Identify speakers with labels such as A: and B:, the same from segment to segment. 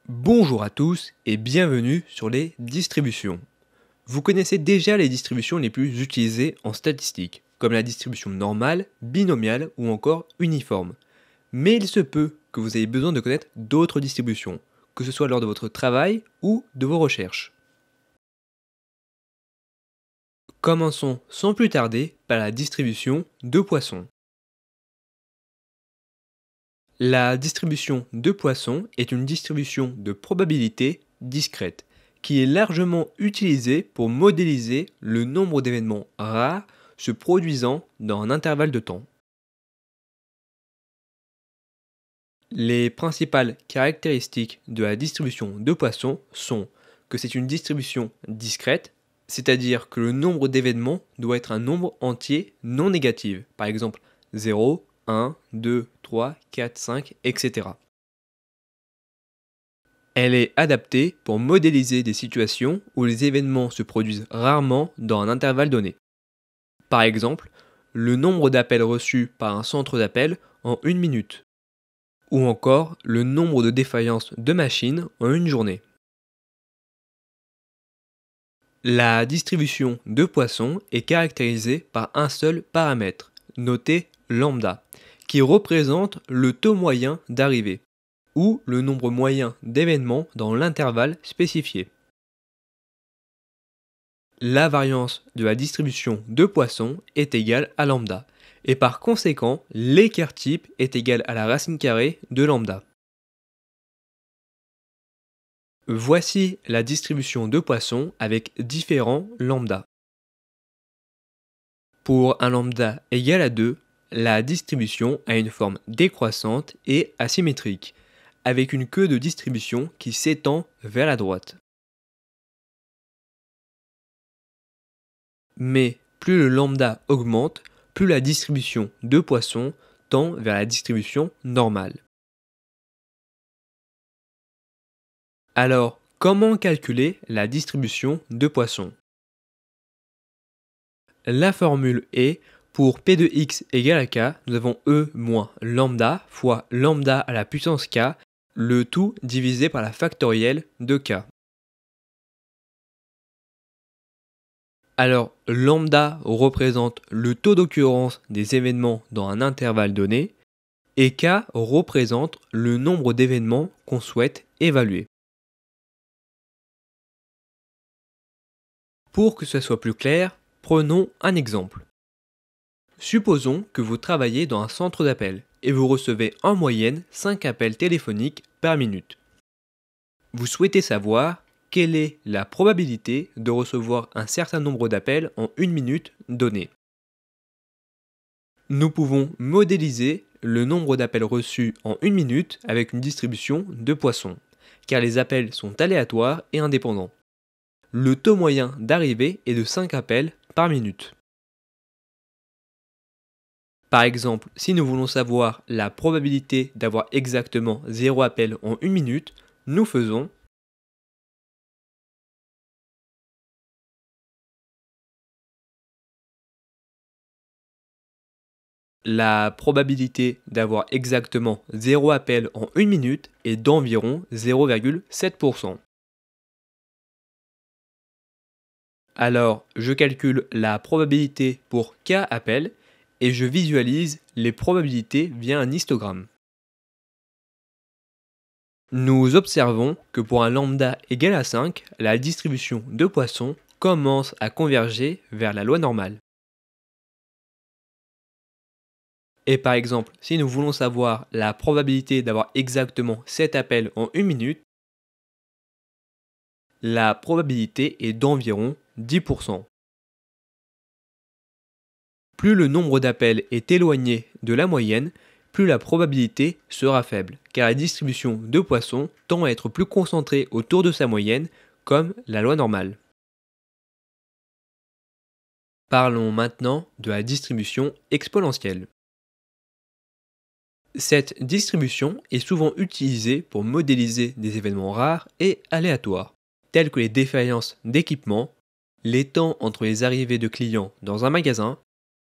A: Bonjour à tous et bienvenue sur les distributions. Vous connaissez déjà les distributions les plus utilisées en statistique, comme la distribution normale, binomiale ou encore uniforme. Mais il se peut que vous ayez besoin de connaître d'autres distributions, que ce soit lors de votre travail ou de vos recherches. Commençons sans plus tarder par la distribution de Poisson. La distribution de Poisson est une distribution de probabilité discrète qui est largement utilisée pour modéliser le nombre d'événements rares se produisant dans un intervalle de temps. Les principales caractéristiques de la distribution de Poisson sont que c'est une distribution discrète, c'est-à-dire que le nombre d'événements doit être un nombre entier non négatif, par exemple 0, 1, 2, 3, 4, 5, etc. Elle est adaptée pour modéliser des situations où les événements se produisent rarement dans un intervalle donné. Par exemple, le nombre d'appels reçus par un centre d'appel en une minute, ou encore le nombre de défaillances de machines en une journée. La distribution de Poisson est caractérisée par un seul paramètre, noté lambda, qui représente le taux moyen d'arrivée, ou le nombre moyen d'événements dans l'intervalle spécifié. La variance de la distribution de Poisson est égale à lambda, et par conséquent, l'écart type est égal à la racine carrée de lambda. Voici la distribution de Poisson avec différents lambda. Pour un lambda égal à 2, la distribution a une forme décroissante et asymétrique, avec une queue de distribution qui s'étend vers la droite. Mais plus le lambda augmente, plus la distribution de Poisson tend vers la distribution normale. Alors, comment calculer la distribution de Poisson? La formule est pour P de x égale à k, nous avons E moins lambda fois lambda à la puissance k, le tout divisé par la factorielle de k. Alors, lambda représente le taux d'occurrence des événements dans un intervalle donné, et k représente le nombre d'événements qu'on souhaite évaluer. Pour que ce soit plus clair, prenons un exemple. Supposons que vous travaillez dans un centre d'appel et vous recevez en moyenne 5 appels téléphoniques par minute. Vous souhaitez savoir quelle est la probabilité de recevoir un certain nombre d'appels en une minute donnée. Nous pouvons modéliser le nombre d'appels reçus en une minute avec une distribution de Poisson, car les appels sont aléatoires et indépendants. Le taux moyen d'arrivée est de 5 appels par minute. Par exemple, si nous voulons savoir la probabilité d'avoir exactement 0 appel en une minute, nous faisons la probabilité d'avoir exactement 0 appel en une minute est d'environ 0,7%. Alors, je calcule la probabilité pour k appels et je visualise les probabilités via un histogramme. Nous observons que pour un lambda égal à 5, la distribution de Poisson commence à converger vers la loi normale. Et par exemple, si nous voulons savoir la probabilité d'avoir exactement 7 appels en une minute, la probabilité est d'environ 10%. Plus le nombre d'appels est éloigné de la moyenne, plus la probabilité sera faible, car la distribution de Poisson tend à être plus concentrée autour de sa moyenne, comme la loi normale. Parlons maintenant de la distribution exponentielle. Cette distribution est souvent utilisée pour modéliser des événements rares et aléatoires, tels que les défaillances d'équipement, les temps entre les arrivées de clients dans un magasin,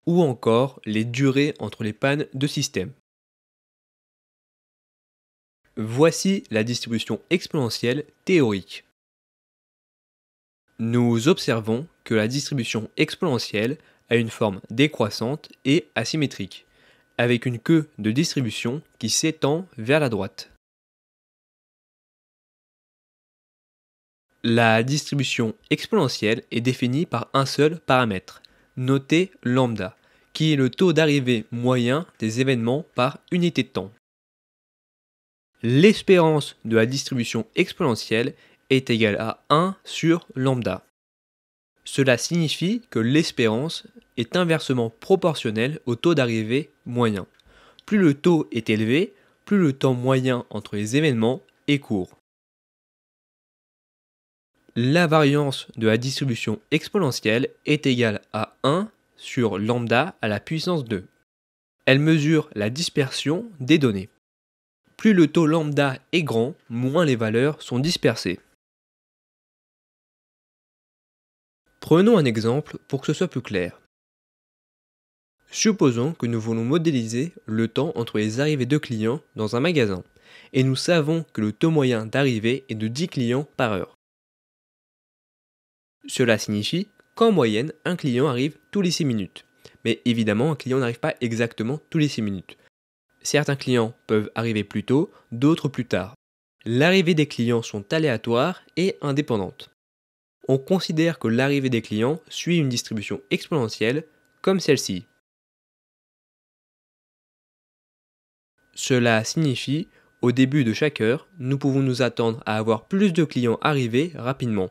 A: ou encore les durées entre les pannes de système. Voici la distribution exponentielle théorique. Nous observons que la distribution exponentielle a une forme décroissante et asymétrique, avec une queue de distribution qui s'étend vers la droite. La distribution exponentielle est définie par un seul paramètre, noté lambda, qui est le taux d'arrivée moyen des événements par unité de temps. L'espérance de la distribution exponentielle est égale à 1 sur lambda. Cela signifie que l'espérance est inversement proportionnelle au taux d'arrivée moyen. Plus le taux est élevé, plus le temps moyen entre les événements est court. La variance de la distribution exponentielle est égale à 1 sur lambda à la puissance 2. Elle mesure la dispersion des données. Plus le taux lambda est grand, moins les valeurs sont dispersées. Prenons un exemple pour que ce soit plus clair. Supposons que nous voulons modéliser le temps entre les arrivées de clients dans un magasin, et nous savons que le taux moyen d'arrivée est de 10 clients par heure. Cela signifie qu'en moyenne, un client arrive tous les 6 minutes. Mais évidemment, un client n'arrive pas exactement tous les 6 minutes. Certains clients peuvent arriver plus tôt, d'autres plus tard. L'arrivée des clients sont aléatoires et indépendantes. On considère que l'arrivée des clients suit une distribution exponentielle comme celle-ci. Cela signifie, au début de chaque heure, nous pouvons nous attendre à avoir plus de clients arrivés rapidement.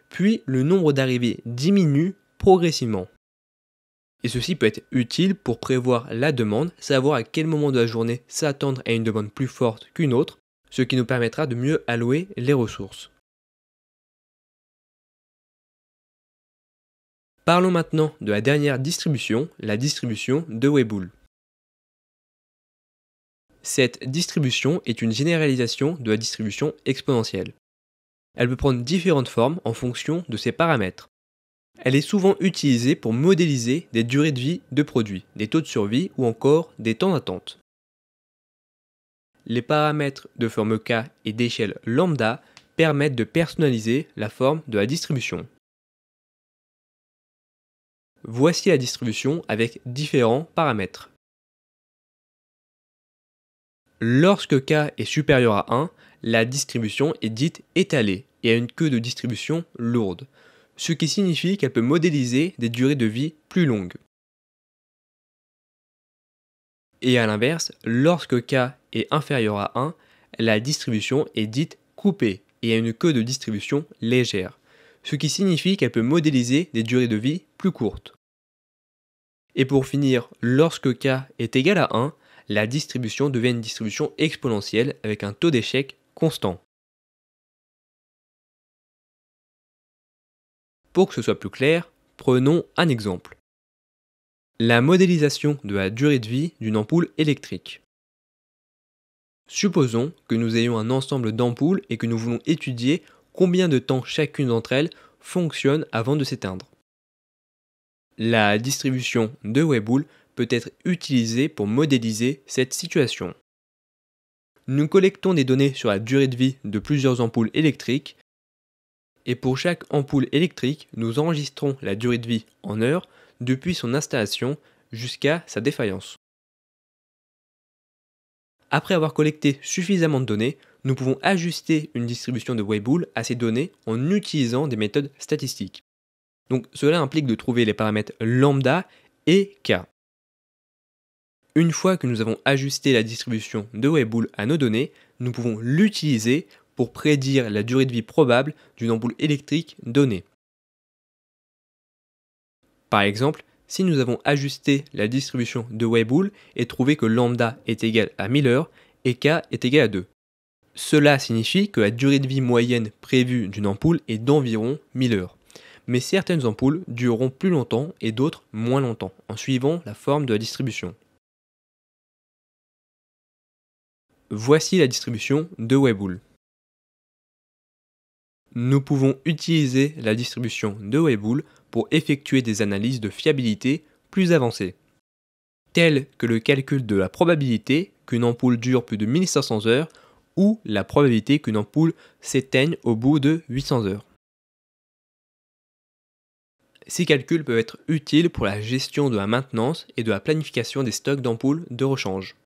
A: Puis le nombre d'arrivées diminue progressivement. Et ceci peut être utile pour prévoir la demande, savoir à quel moment de la journée s'attendre à une demande plus forte qu'une autre, ce qui nous permettra de mieux allouer les ressources. Parlons maintenant de la dernière distribution, la distribution de Weibull. Cette distribution est une généralisation de la distribution exponentielle. Elle peut prendre différentes formes en fonction de ses paramètres. Elle est souvent utilisée pour modéliser des durées de vie de produits, des taux de survie ou encore des temps d'attente. Les paramètres de forme K et d'échelle lambda permettent de personnaliser la forme de la distribution. Voici la distribution avec différents paramètres. Lorsque K est supérieur à 1, la distribution est dite étalée et a une queue de distribution lourde, ce qui signifie qu'elle peut modéliser des durées de vie plus longues. Et à l'inverse, lorsque K est inférieur à 1, la distribution est dite coupée et a une queue de distribution légère, ce qui signifie qu'elle peut modéliser des durées de vie plus courtes. Et pour finir, lorsque K est égal à 1, la distribution devient une distribution exponentielle avec un taux d'échec constant. Pour que ce soit plus clair, prenons un exemple. La modélisation de la durée de vie d'une ampoule électrique. Supposons que nous ayons un ensemble d'ampoules et que nous voulons étudier combien de temps chacune d'entre elles fonctionne avant de s'éteindre. La distribution de Weibull peut être utilisée pour modéliser cette situation. Nous collectons des données sur la durée de vie de plusieurs ampoules électriques et pour chaque ampoule électrique, nous enregistrons la durée de vie en heures depuis son installation jusqu'à sa défaillance. Après avoir collecté suffisamment de données, nous pouvons ajuster une distribution de Weibull à ces données en utilisant des méthodes statistiques. Donc cela implique de trouver les paramètres lambda et K. Une fois que nous avons ajusté la distribution de Weibull à nos données, nous pouvons l'utiliser pour prédire la durée de vie probable d'une ampoule électrique donnée. Par exemple, si nous avons ajusté la distribution de Weibull et trouvé que lambda est égal à 1000 heures et K est égal à 2. Cela signifie que la durée de vie moyenne prévue d'une ampoule est d'environ 1000 heures. Mais certaines ampoules dureront plus longtemps et d'autres moins longtemps, en suivant la forme de la distribution. Voici la distribution de Weibull. Nous pouvons utiliser la distribution de Weibull pour effectuer des analyses de fiabilité plus avancées, telles que le calcul de la probabilité qu'une ampoule dure plus de 1500 heures ou la probabilité qu'une ampoule s'éteigne au bout de 800 heures. Ces calculs peuvent être utiles pour la gestion de la maintenance et de la planification des stocks d'ampoules de rechange.